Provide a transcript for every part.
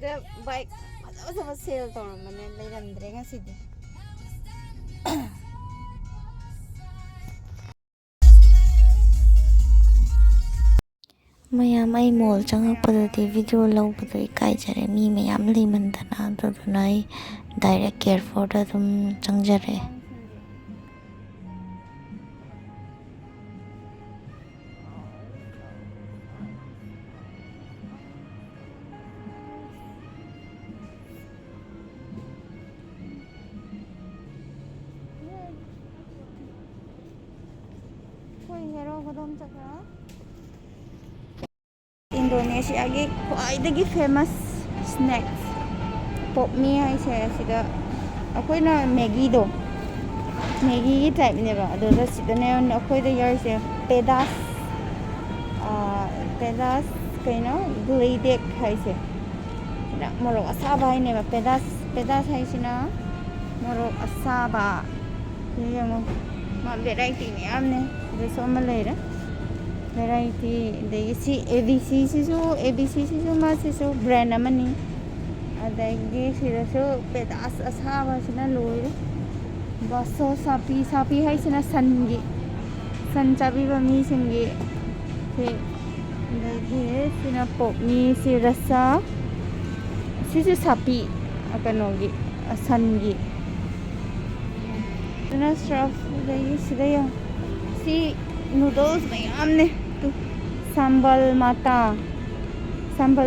ꯁꯤꯗ ꯕꯥꯏꯛ ꯐꯖ ꯐꯖꯕ ꯁꯦꯜ ꯇꯧꯔꯝꯕꯅꯦ ꯂꯩꯔꯝꯗ꯭ꯔꯦ ꯉꯁꯤꯗꯤ ꯃꯌꯥꯝ ꯑꯩ ꯃꯣꯜ ꯆꯪꯉꯛꯄꯗꯗꯤ ꯚꯤꯗꯤꯑꯣ ꯂꯧꯕꯗꯣ ꯏꯀꯥꯏꯖꯔꯦ ꯃꯤ ꯃꯌꯥꯝ ꯂꯩꯃꯟꯗꯅ ꯑꯗꯨꯗꯨꯅ ꯑꯩ ꯗꯥꯏꯔꯦꯛ ꯀꯦꯌꯔꯐꯣꯔꯗ ꯑꯗꯨꯝ ꯆꯪꯖꯔꯛꯑꯦ ꯏꯟꯗꯣꯅꯦꯁꯤꯌꯥꯒꯤ ꯈ꯭ꯋꯥꯏꯗꯒꯤ ꯐꯦꯃꯁ ꯁ꯭ꯅꯦꯛ ꯄꯣꯞꯃꯤ ꯍꯥꯏꯁꯦ ꯁꯤꯗ ꯑꯩꯈꯣꯏꯅ ꯃꯦꯒꯤꯗꯣ ꯃꯦꯒꯤꯒꯤ ꯇꯥꯏꯞꯅꯦꯕ ꯑꯗꯨꯗ ꯁꯤꯗꯅꯦ ꯑꯩꯈꯣꯏꯗ ꯌꯥꯎꯔꯤꯁꯦ ꯄꯦꯗꯥꯁ ꯀꯩꯅꯣ ꯒ꯭ꯂꯦꯗꯦꯛ ꯍꯥꯏꯁꯦ ꯁꯤꯅ ꯃꯣꯔꯣꯛ ꯑꯁꯥꯕ ꯍꯥꯏꯅꯦꯕ ꯄꯦꯗꯥꯁ ꯍꯥꯏꯁꯤꯅ ꯃꯣꯔꯣꯛ ꯑꯁꯥꯕ ꯌꯦꯡꯉꯣ ꯃꯥ ꯚꯦꯔꯥꯏꯇꯤ ꯃꯌꯥꯝꯅꯦ ꯁꯤꯗꯁꯨ ꯑꯃ ꯂꯩꯔꯦ ꯚꯦꯔꯥꯏꯇꯤ ꯑꯗꯒꯤ ꯁꯤ ꯑꯦꯕꯤꯁꯤꯁꯤꯁꯨ ꯃꯥꯁꯤꯁꯨ ꯕ꯭ꯔꯦꯟ ꯑꯃꯅꯤ ꯑꯗꯒꯤ ꯁꯤꯗꯁꯨ ꯄꯦꯗꯥꯁ ꯑꯁꯥꯕꯁꯤꯅ ꯂꯣꯏꯔꯦ ꯕꯥꯁꯣ ꯁꯥꯄꯤ ꯍꯥꯏꯁꯤꯅ ꯁꯟ ꯆꯥꯕꯤꯕ ꯃꯤꯁꯤꯡꯒꯤ ꯁꯤ ꯑꯗꯒꯤ ꯁꯤꯅ ꯄꯣꯞꯃꯤ ꯁꯤ ꯔꯁꯥ ꯁꯤꯁꯨ ꯁꯥꯄꯤ ꯀꯩꯅꯣꯒꯤ ꯁꯟꯒꯤ ꯑꯗꯨꯅ ꯁ꯭ꯔꯐ ꯑꯗꯒꯤ ꯁꯤꯗ ꯌꯦꯡꯉꯣ ꯁꯤ ꯅꯨꯗꯜꯁ ꯃꯌꯥꯝꯅꯦ ꯁꯝꯕꯜ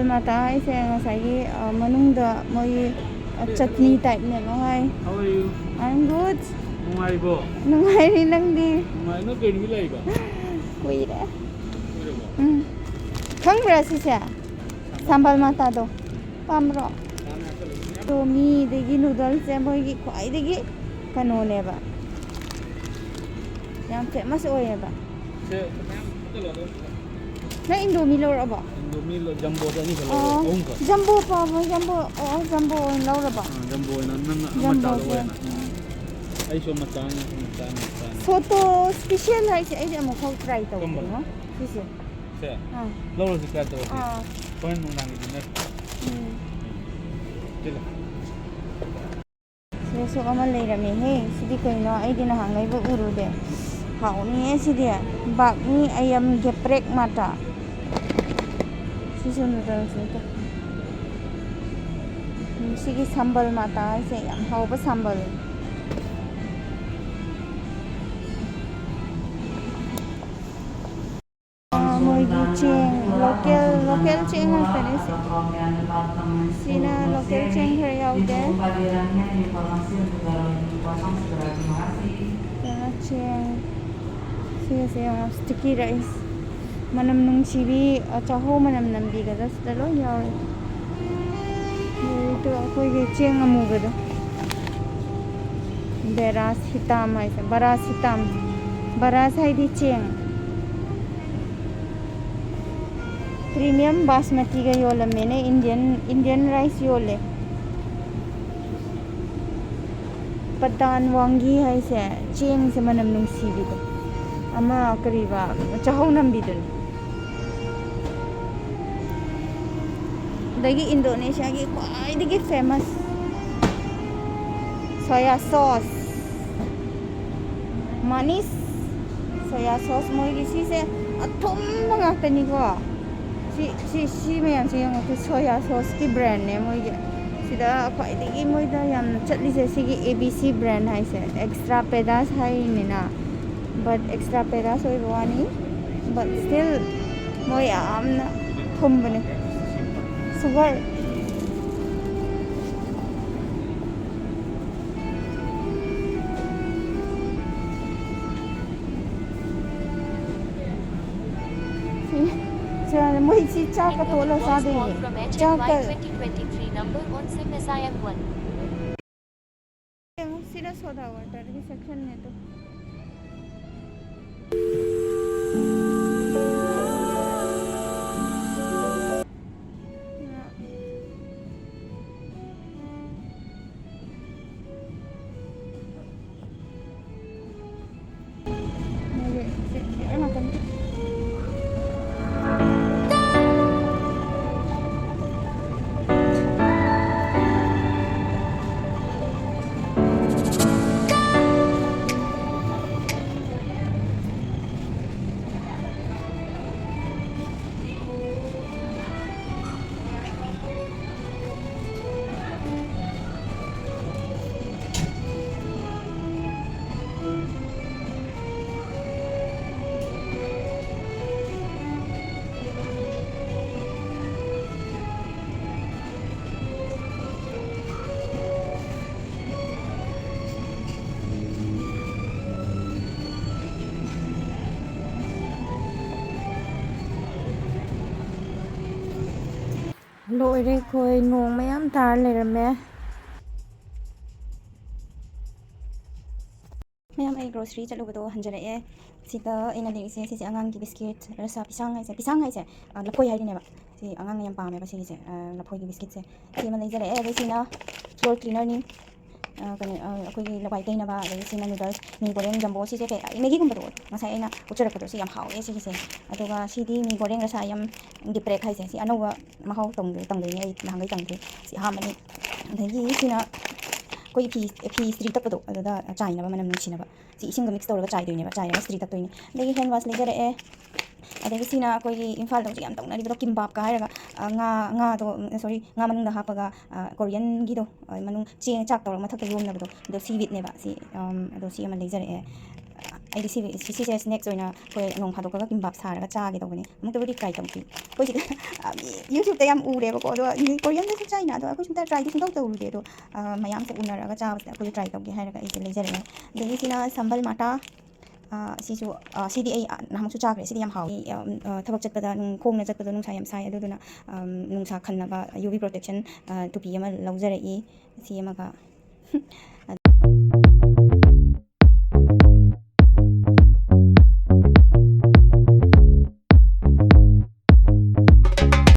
ꯃꯥꯇꯥ ꯍꯥꯏꯁꯦ ꯉꯁꯥꯏꯒꯤ ꯃꯅꯨꯡꯗ ꯃꯣꯏꯒꯤ ꯆꯠꯅꯤ ꯇꯥꯏꯞꯅꯦꯕ ꯍꯥꯏ How are you? I'm good ꯅꯨꯡꯉꯥꯏꯔꯤꯕꯣ? ꯅꯨꯡꯉꯥꯏꯔꯤ ꯅꯪꯗꯤ? ꯅꯨꯡꯉꯥꯏ ꯅꯪ ꯀꯩ ꯅꯨꯃꯤꯠ ꯂꯥꯛꯏꯕ? ꯀꯨꯏꯔꯦ ꯀꯨꯏꯔꯕꯣ? ꯈꯪꯕ꯭ꯔꯥ ꯁꯤꯁꯦ? ꯁꯝꯕꯜ ꯃꯥꯇꯥꯗꯣ ꯄꯥꯝꯕ꯭ꯔꯣ? ꯇꯣꯃꯤꯗꯒꯤ ꯅꯨꯗꯜꯁꯁꯦ ꯃꯣꯏꯒꯤ ꯈ꯭ꯋꯥꯏꯗꯒꯤ ꯀꯩꯅꯣꯅꯦꯕ ꯌꯥꯝ ꯐꯦꯃꯁ ꯑꯣꯏꯌꯦꯕ ꯅꯪ ꯏꯟꯗꯣꯃꯤ ꯂꯧꯔꯛꯑꯕꯣ? ꯏꯟꯗꯣꯃꯤ ꯖꯝꯕꯣꯗ ꯑꯅꯤꯈꯛ ꯂꯧꯔꯦ ꯑꯍꯨꯝꯈꯛ ꯖꯝꯕꯣ ꯄꯥꯝꯃꯣ ꯖꯝꯕꯣ ꯑꯣꯏꯅ ꯂꯧꯔꯕꯣ? ꯖꯝꯕꯣ ꯑꯣꯏꯅ ꯅꯪ ꯃꯆꯥꯗꯣ ꯑꯣꯏꯅ ꯑꯩꯁꯨ ꯃꯆꯥꯅꯤ ꯁꯣꯇꯣ ꯁ꯭ꯄꯤꯁꯦꯜ ꯍꯥꯏꯁꯦ ꯑꯩꯗꯤ ꯑꯃꯨꯛꯐꯥꯎ ꯇ꯭ꯔꯥꯏ ꯇꯧꯗ꯭ꯔꯤꯉꯣ ꯁꯤꯁꯦ ꯁꯦ ꯂꯧꯔꯁꯤ ꯇ꯭ꯔꯥꯏ ꯇꯧꯔꯁꯤ ꯍꯣꯔꯦꯟ ꯅꯨꯡꯗꯥꯡꯒꯤ ꯗꯤꯟꯅꯔ ꯁꯤꯗꯁꯨ ꯑꯃ ꯂꯩꯔꯝꯃꯦꯍꯦ ꯁꯤꯗꯤ ꯀꯩꯅꯣ ꯑꯩꯗꯤ ꯅꯍꯥꯟ ꯂꯩꯕ ꯎꯔꯨꯗꯦ ꯍꯥꯎꯅꯤꯍꯦ ꯁꯤꯗꯤ ꯕꯥꯛꯅꯤ ꯑꯌꯝ ꯒꯦꯄ꯭ꯔꯦꯛ ꯃꯥꯇꯥ ꯁꯤꯁꯨ ꯅꯨꯗꯜꯁꯅꯤꯗ ꯁꯤꯒꯤ ꯁꯝꯕꯜ ꯃꯥꯇꯥ ꯍꯥꯏꯁꯦ ꯌꯥꯝ ꯍꯥꯎꯕ ꯁꯝꯕꯜ ꯃꯣꯏꯒꯤ ꯆꯦꯡ ꯂꯣꯀꯦꯜ ꯆꯦꯡ ꯉꯥꯛꯇꯅꯦ ꯁꯤꯅ ꯂꯣꯀꯦꯜ ꯆꯦꯡ ꯈꯔ ꯌꯥꯎꯗꯦ ꯆꯦꯡ ꯁꯤꯒꯁꯦ ꯌꯦꯡꯉꯣ ꯁ꯭ꯇꯤꯀꯤ ꯔꯥꯏꯁ ꯃꯅꯝ ꯅꯨꯡꯁꯤꯕꯤ ꯆꯥꯍꯧ ꯃꯅꯝ ꯅꯝꯕꯤꯒꯗꯣ ꯁꯤꯗ ꯂꯣꯏ ꯌꯥꯎꯔꯦ ꯑꯗꯨ ꯑꯩꯈꯣꯏꯒꯤ ꯆꯦꯡ ꯑꯃꯨꯕꯗꯣ ꯕꯦꯔꯥꯁꯤꯇꯥꯝ ꯍꯥꯏꯁꯦ ꯕꯔꯥꯁ ꯍꯥꯏꯗꯤ ꯆꯦꯡ ꯄ꯭रीमियम बासमतीꯒ ꯌꯣꯜꯂꯝꯃꯦꯅꯦ ꯏꯟꯗꯤꯌꯟ ꯔꯥꯏꯁ ꯌꯣꯜꯂꯦ ꯄꯇꯥꯟ ꯋꯥꯡꯒꯤ ꯍꯥꯏꯁꯦ ꯆꯦꯡꯁꯦ ꯃꯅꯝ ꯅꯨꯡꯁꯤꯕꯤꯗꯣ ꯑꯃ ꯀꯔꯤꯕ ꯆꯥꯍꯧ ꯅꯝꯕꯤꯗꯨꯅꯤ ꯑꯗꯒꯤ ꯏꯟꯗꯣꯅꯦꯁꯤꯌꯥꯒꯤ ꯈ꯭ꯋꯥꯏꯗꯒꯤ ꯐꯦꯃꯁ ꯁꯣꯌꯥ ꯁꯣꯁ ꯃꯥꯅꯤꯁ ꯁꯣꯌꯥ ꯁꯣꯁ ꯃꯣꯏꯒꯤ ꯁꯤꯁꯦ ꯑꯊꯨꯝꯕ ꯉꯥꯛꯇꯅꯤꯀꯣ ꯁꯤ ꯃꯌꯥꯝꯁꯦ ꯌꯦꯡꯉꯣ ꯁꯣꯌꯥ ꯁꯣꯁꯀꯤ ꯕ꯭ꯔꯥꯟꯅꯦ ꯃꯣꯏꯒꯤ ꯁꯤꯗ ꯈ꯭ꯋꯥꯏꯗꯒꯤ ꯃꯣꯏꯗ ꯌꯥꯝꯅ ꯆꯠꯂꯤꯁꯦ ꯁꯤꯒꯤ ABC ꯕ꯭ꯔꯥꯟ ꯍꯥꯏꯁꯦ ꯑꯦꯛꯁꯇ꯭ꯔꯥ ꯄꯦꯗꯥꯁ ꯍꯥꯏꯔꯤꯅꯤꯅ ꯕꯠ ꯑꯦꯛꯁꯇ꯭ꯔꯥ ꯄꯦꯗꯥꯁ ꯑꯣꯏꯕ ꯋꯥꯅꯤ ꯕꯠ ꯁ꯭ꯇꯤꯜ ꯃꯣꯏ ꯌꯥꯝꯅ ꯊꯨꯝꯕꯅꯦ ꯁꯨꯒꯔ ꯃꯣꯏꯁꯤ ꯆꯥꯛꯀ ꯇꯣꯠꯂ ꯆꯥꯗꯣꯏꯅꯦ ꯆꯥꯛꯀ ꯁꯤꯅ ꯁꯣꯗꯥ ꯋꯥꯇꯔꯒꯤ ꯁꯦꯛꯁꯟꯅꯦ ꯇꯣ ꯂꯣꯏꯔꯦ ꯑꯩꯈꯣꯏ ꯅꯣꯡ ꯃꯌꯥꯝ ꯇꯥꯔ ꯂꯩꯔꯝꯃꯦ ꯃꯌꯥꯝ ꯑꯩ ꯒ꯭ꯔꯣꯁꯔꯤ ꯆꯠꯂꯨꯕꯗꯣ ꯍꯟꯖꯔꯛꯑꯦ ꯁꯤꯗ ꯑꯩꯅ ꯂꯩꯔꯤꯁꯦ ꯁꯤꯁꯦ ꯑꯉꯥꯡꯒꯤ ꯕꯤꯁꯀꯤꯠ ꯔꯁꯥ ꯄꯤꯁꯥꯡ ꯍꯥꯏꯁꯦ ꯂꯐꯣꯏ ꯍꯥꯏꯔꯤꯅꯦꯕ ꯁꯤ ꯑꯉꯥꯡꯅ ꯌꯥꯝ ꯄꯥꯝꯃꯦꯕ ꯁꯤꯒꯤꯁꯦ ꯂꯐꯣꯏꯒꯤ ꯕꯤꯁꯀꯤꯠꯁꯦ ꯁꯤ ꯑꯃ ꯂꯩꯖꯔꯛꯑꯦ ꯑꯗꯩ ꯁꯤꯅ ꯐ꯭ꯂꯣꯔ ꯀ꯭ꯂꯤꯅꯔꯅꯤ ꯀꯩꯅꯣ ꯑꯩꯈꯣꯏꯒꯤ ꯂꯋꯥꯏ ꯇꯩꯅꯕ ꯑꯗꯒꯤ ꯁꯤꯅ ꯅꯨꯗꯜꯁ ꯃꯤ ꯒꯣꯔꯦꯡ ꯖꯝꯕꯣ ꯁꯤꯁꯦ ꯃꯦꯒꯤꯒꯨꯝꯕꯗꯣ ꯉꯁꯥꯏ ꯑꯩꯅ ꯎꯠꯆꯔꯛꯄꯗꯣ ꯁꯤ ꯌꯥꯝ ꯍꯥꯎꯋꯦ ꯁꯤꯒꯤꯁꯦ ꯑꯗꯨꯒ ꯁꯤꯗꯤ ꯃꯤ ꯒꯣꯔꯦꯡ ꯔꯁꯥ ꯌꯥꯝ ꯗꯤꯄ꯭ꯔꯦꯛ ꯍꯥꯏꯁꯦ ꯁꯤ ꯑꯅꯧꯕ ꯃꯍꯥꯎ ꯇꯝꯗꯣꯏꯅꯦ ꯑꯩ ꯅꯍꯥꯟꯒꯩ ꯇꯝꯗ꯭ꯔꯤ ꯁꯤ ꯑꯍꯥꯟꯕꯅꯤ ꯑꯗꯒꯤ ꯁꯤꯅ ꯑꯩꯈꯣꯏ ꯐꯤ ꯏꯁꯇ꯭ꯔꯤ ꯇꯛꯄꯗꯣ ꯑꯗꯨꯗ ꯆꯥꯏꯅꯕ ꯃꯅꯝ ꯅꯨꯡꯁꯤꯅꯕ ꯁꯤ ꯏꯁꯤꯡꯒ ꯃꯤꯛꯁ ꯇꯧꯔꯒ ꯆꯥꯏꯗꯣꯏꯅꯦꯕ ꯆꯥꯏꯔꯒ ꯏꯁꯇ꯭ꯔꯤ ꯇꯛꯇꯣꯏꯅꯦ ꯑꯗꯒꯤ ꯍꯦꯟ ꯋꯥꯁ ꯂꯩꯖꯔꯛꯑꯦ ꯑꯗꯒꯤ ꯁꯤꯅ ꯑꯩꯈꯣꯏꯒꯤ ꯏꯝꯐꯥꯜꯗ ꯍꯧꯖꯤꯛ ꯌꯥꯝ ꯇꯧꯅꯔꯤꯕꯗꯣ ꯀꯤꯝꯕꯥꯞꯀ ꯍꯥꯏꯔꯒ ꯉꯥꯗꯣ ꯁꯣꯔꯤ ꯉꯥ ꯃꯅꯨꯡꯗ ꯍꯥꯞꯄꯒ ꯀꯣꯔꯤꯌꯟꯒꯤꯗꯣ ꯃꯅꯨꯡ ꯆꯥꯛ ꯇꯧꯔꯒ ꯃꯊꯛꯇ ꯌꯣꯝꯅꯕꯗꯣ ꯑꯗꯣ ꯁꯤꯋꯤꯠꯅꯦꯕ ꯁꯤ ꯑꯗꯣ ꯁꯤ ꯑꯃ ꯂꯩꯖꯔꯛꯑꯦ ꯑꯩꯗꯤ ꯁꯤꯁꯦ ꯁ꯭ꯅꯦꯛꯁ ꯑꯣꯏꯅ ꯑꯩꯈꯣꯏ ꯅꯣꯡ ꯐꯥꯗꯣꯛꯀꯒ ꯀꯤꯝꯕꯥꯞ ꯁꯥꯔꯒ ꯆꯥꯒꯦ ꯇꯧꯕꯅꯤ ꯑꯃꯨꯛꯇꯕꯨꯗꯤ ꯇ꯭ꯔꯥꯏ ꯇꯧꯗ꯭ꯔꯤ ꯑꯩꯈꯣꯏ ꯁꯤꯗ ꯌꯨꯇ꯭ꯌꯨꯕꯇ ꯌꯥꯝ ꯎꯔꯦꯕꯀꯣ ꯑꯗꯣ ꯀꯣꯔꯤꯌꯟꯗꯁꯨ ꯆꯥꯏꯅ ꯑꯗꯣ ꯑꯩꯈꯣꯏ ꯁꯨꯝꯇ ꯇ꯭ꯔꯥꯏꯗꯤ ꯁꯨꯡꯇꯧ ꯇꯧꯔꯨꯗꯦ ꯑꯗꯣ ꯃꯌꯥꯝꯁꯦ ꯎꯅꯔꯒ ꯆꯥꯕꯁꯤꯗ ꯑꯩꯈꯣꯏꯁꯨ ꯇ꯭ꯔꯥꯏ ꯇꯧꯒꯦ ꯍꯥꯏꯔꯒ ꯑꯩꯁꯦ ꯂꯩꯖꯔꯛꯑꯦ ꯑꯗꯒꯤ ꯁꯤꯅ ꯁꯝꯕꯜ ꯃꯥꯇꯥ ꯁꯤꯁꯨ ꯁꯤꯗꯤ ꯑꯩ ꯅꯍꯥꯟꯃꯨꯛꯁꯨ ꯆꯥꯈ꯭ꯔꯦ ꯁꯤꯗꯤ ꯌꯥꯝ ꯍꯥꯎꯏ ꯊꯕꯛ ꯆꯠꯄꯗ ꯈꯣꯡꯅ ꯆꯠꯄꯗ ꯅꯨꯡꯁꯥ ꯌꯥꯝ ꯁꯥꯏ ꯑꯗꯨꯗꯨꯅ ꯅꯨꯡꯁꯥ ꯈꯟꯅꯕ UV ꯄ꯭ꯔꯣꯇꯦꯛꯁꯟ ꯇꯨꯄꯤ ꯑꯃ ꯂꯧꯖꯔꯛꯏ ꯁꯤ ꯑꯃꯒ